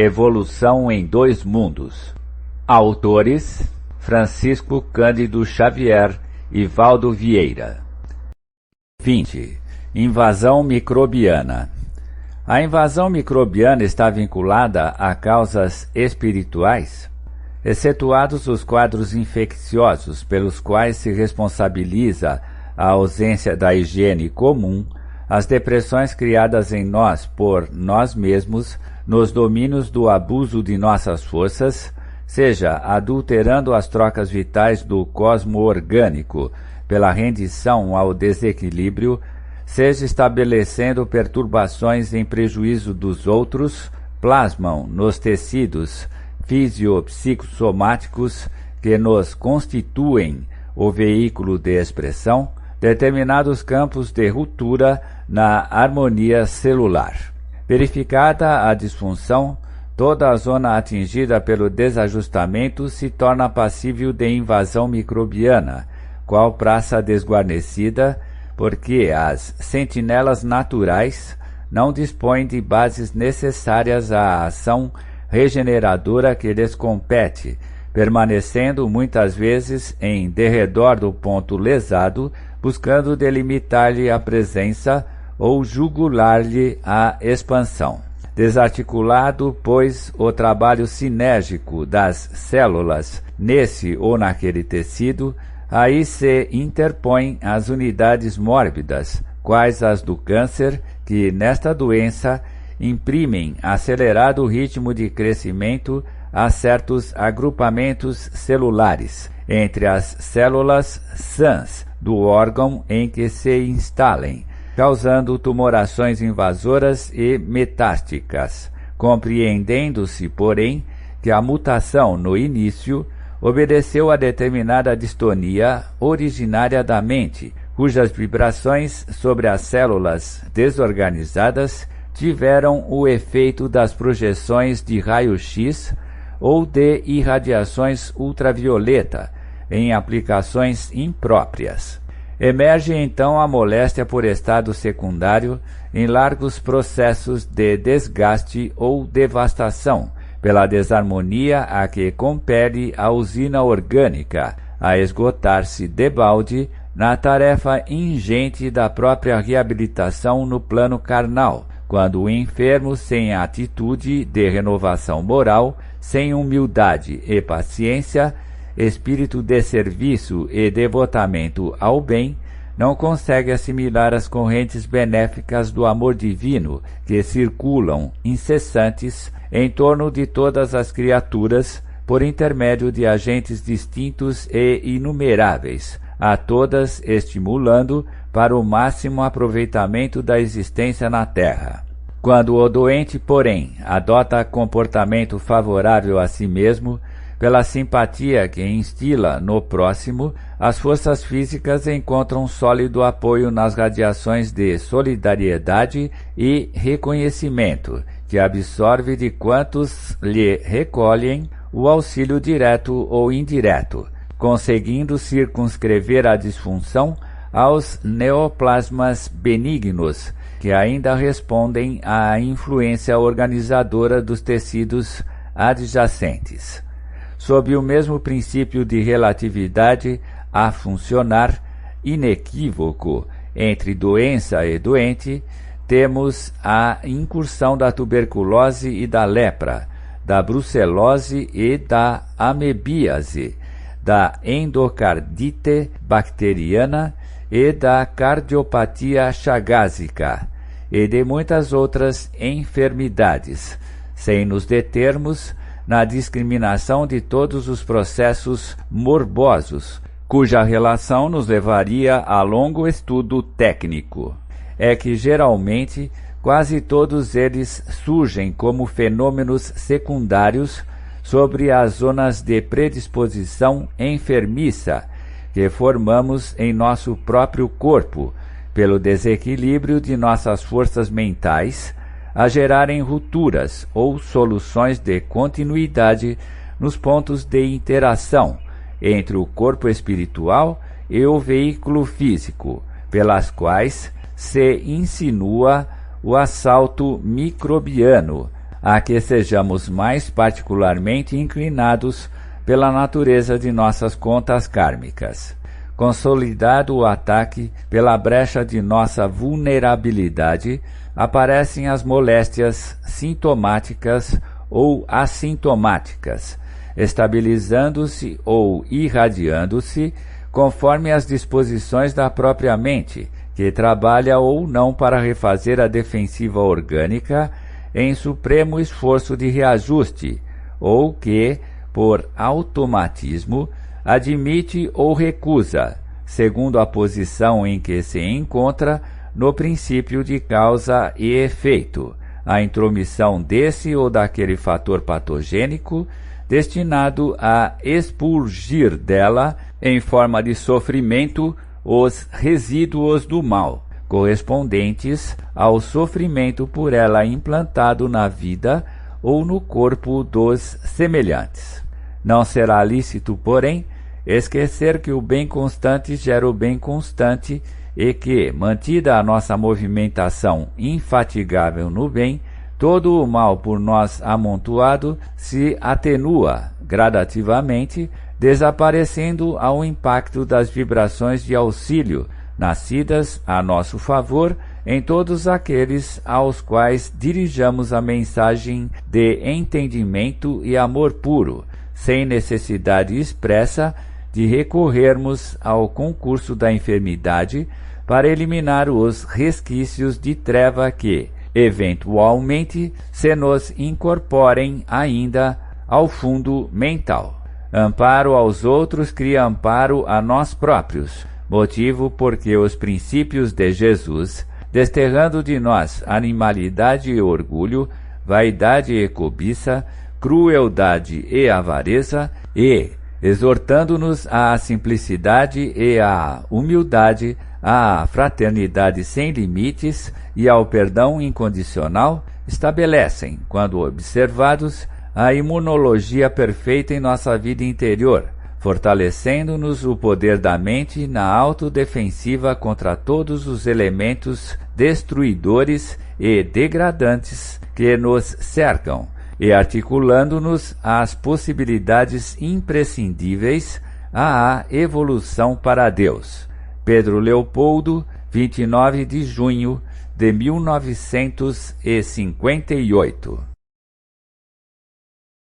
Evolução em Dois Mundos. Autores: Francisco Cândido Xavier e Valdo Vieira. 20. Invasão microbiana. A invasão microbiana está vinculada a causas espirituais, excetuados os quadros infecciosos pelos quais se responsabiliza a ausência da higiene comum, as depressões criadas em nós por nós mesmos, nos domínios do abuso de nossas forças, seja adulterando as trocas vitais do cosmo orgânico pela rendição ao desequilíbrio, seja estabelecendo perturbações em prejuízo dos outros, plasmam nos tecidos fisiopsicossomáticos que nos constituem o veículo de expressão, determinados campos de ruptura na harmonia celular. Verificada a disfunção, toda a zona atingida pelo desajustamento se torna passível de invasão microbiana, qual praça desguarnecida, porque as sentinelas naturais não dispõem de bases necessárias à ação regeneradora que lhes compete, permanecendo muitas vezes em derredor do ponto lesado, buscando delimitar-lhe a presença ou jugular-lhe a expansão. Desarticulado, pois, o trabalho sinérgico das células nesse ou naquele tecido, aí se interpõem as unidades mórbidas, quais as do câncer, que nesta doença imprimem acelerado ritmo de crescimento a certos agrupamentos celulares, entre as células sãs do órgão em que se instalem, causando tumorações invasoras e metásticas, compreendendo-se, porém, que a mutação no início obedeceu a determinada distonia originária da mente, cujas vibrações sobre as células desorganizadas tiveram o efeito das projeções de raio-x ou de irradiações ultravioleta em aplicações impróprias. Emerge então a moléstia por estado secundário em largos processos de desgaste ou devastação, pela desarmonia a que compele a usina orgânica a esgotar-se debalde na tarefa ingente da própria reabilitação no plano carnal, quando o enfermo, sem atitude de renovação moral, sem humildade e paciência, espírito de serviço e devotamento ao bem, não consegue assimilar as correntes benéficas do amor divino que circulam incessantes em torno de todas as criaturas por intermédio de agentes distintos e inumeráveis, a todas estimulando para o máximo aproveitamento da existência na Terra. Quando o doente, porém, adota comportamento favorável a si mesmo, pela simpatia que instila no próximo, as forças físicas encontram sólido apoio nas radiações de solidariedade e reconhecimento, que absorve de quantos lhe recolhem o auxílio direto ou indireto, conseguindo circunscrever a disfunção aos neoplasmas benignos, que ainda respondem à influência organizadora dos tecidos adjacentes. Sob o mesmo princípio de relatividade a funcionar inequívoco entre doença e doente, temos a incursão da tuberculose e da lepra, da brucelose e da amebíase, da endocardite bacteriana e da cardiopatia chagásica, e de muitas outras enfermidades, sem nos determos na discriminação de todos os processos morbosos, cuja relação nos levaria a longo estudo técnico. É que, geralmente, quase todos eles surgem como fenômenos secundários sobre as zonas de predisposição enfermiça que formamos em nosso próprio corpo, pelo desequilíbrio de nossas forças mentais, a gerarem rupturas ou soluções de continuidade nos pontos de interação entre o corpo espiritual e o veículo físico, pelas quais se insinua o assalto microbiano a que sejamos mais particularmente inclinados pela natureza de nossas contas kármicas. Consolidado o ataque pela brecha de nossa vulnerabilidade, aparecem as moléstias sintomáticas ou assintomáticas, estabilizando-se ou irradiando-se conforme as disposições da própria mente, que trabalha ou não para refazer a defensiva orgânica em supremo esforço de reajuste, ou que, por automatismo, admite ou recusa, segundo a posição em que se encontra no princípio de causa e efeito, a intromissão desse ou daquele fator patogênico destinado a expurgir dela, em forma de sofrimento, os resíduos do mal, correspondentes ao sofrimento por ela implantado na vida ou no corpo dos semelhantes. Não será lícito, porém, esquecer que o bem constante gera o bem constante e que, mantida a nossa movimentação infatigável no bem, todo o mal por nós amontoado se atenua gradativamente, desaparecendo ao impacto das vibrações de auxílio nascidas a nosso favor em todos aqueles aos quais dirijamos a mensagem de entendimento e amor puro, sem necessidade expressa de recorrermos ao concurso da enfermidade para eliminar os resquícios de treva que, eventualmente, se nos incorporem ainda ao fundo mental. Amparo aos outros cria amparo a nós próprios, motivo porque os princípios de Jesus, desterrando de nós animalidade e orgulho, vaidade e cobiça, crueldade e avareza, e, exortando-nos à simplicidade e à humildade, à fraternidade sem limites e ao perdão incondicional, estabelecem, quando observados, a imunologia perfeita em nossa vida interior, fortalecendo-nos o poder da mente na autodefensiva contra todos os elementos destruidores e degradantes que nos cercam, e articulando-nos às possibilidades imprescindíveis à evolução para Deus. Pedro Leopoldo, 29 de junho de 1958.